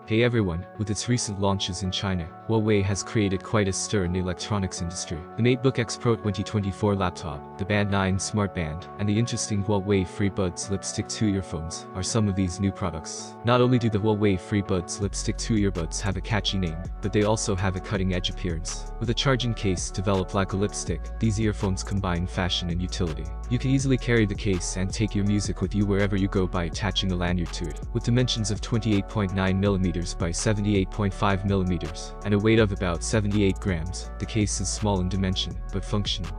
Hey everyone, with its recent launches in China, Huawei has created quite a stir in the electronics industry. The MateBook X Pro 2024 laptop, the Band 9 smartband, and the interesting Huawei FreeBuds Lipstick 2 earphones are some of these new products. Not only do the Huawei FreeBuds Lipstick 2 earbuds have a catchy name, but they also have a cutting-edge appearance. With a charging case developed like a lipstick, these earphones combine fashion and utility. You can easily carry the case and take your music with you wherever you go by attaching a lanyard to it. With dimensions of 28.9mm by 78.5mm, and a weight of about 78 grams, the case is small in dimension, but functional.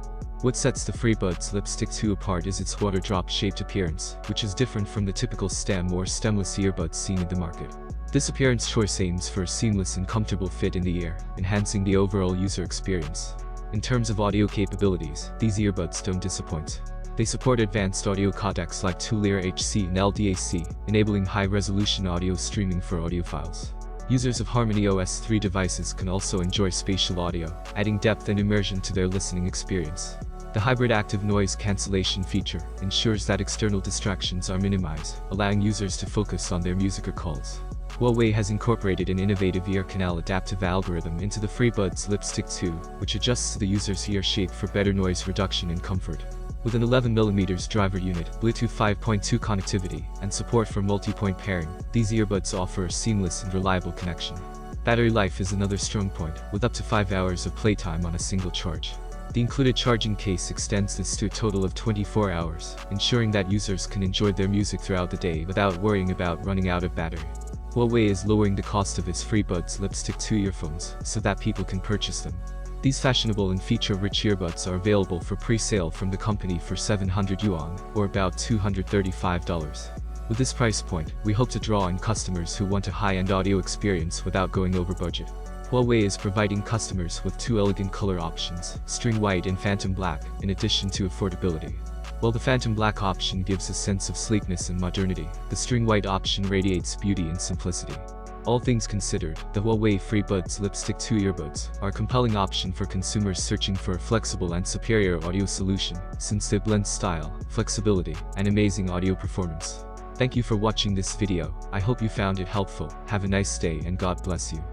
What sets the FreeBuds Lipstick 2 apart is its water drop-shaped appearance, which is different from the typical stem or stemless earbuds seen in the market. This appearance choice aims for a seamless and comfortable fit in the ear, enhancing the overall user experience. In terms of audio capabilities, these earbuds don't disappoint. They support advanced audio codecs like L2HC and LDAC, enabling high-resolution audio streaming for audiophiles. Users of HarmonyOS 3 devices can also enjoy spatial audio, adding depth and immersion to their listening experience. The hybrid active noise cancellation feature ensures that external distractions are minimized, allowing users to focus on their music or calls. Huawei has incorporated an innovative ear canal adaptive algorithm into the FreeBuds Lipstick 2, which adjusts to the user's ear shape for better noise reduction and comfort. With an 11mm driver unit, Bluetooth 5.2 connectivity, and support for multi-point pairing, these earbuds offer a seamless and reliable connection. Battery life is another strong point, with up to 5 hours of playtime on a single charge. The included charging case extends this to a total of 24 hours, ensuring that users can enjoy their music throughout the day without worrying about running out of battery. Huawei is lowering the cost of its FreeBuds Lipstick 2 earphones so that people can purchase them. These fashionable and feature-rich earbuds are available for pre-sale from the company for 700 yuan, or about $235. With this price point, we hope to draw in customers who want a high-end audio experience without going over budget. Huawei is providing customers with two elegant color options, string white and phantom black, in addition to affordability. While the phantom black option gives a sense of sleekness and modernity, the string white option radiates beauty and simplicity. All things considered, the Huawei FreeBuds Lipstick 2 earbuds are a compelling option for consumers searching for a flexible and superior audio solution, since they blend style, flexibility, and amazing audio performance. Thank you for watching this video. I hope you found it helpful. Have a nice day and God bless you.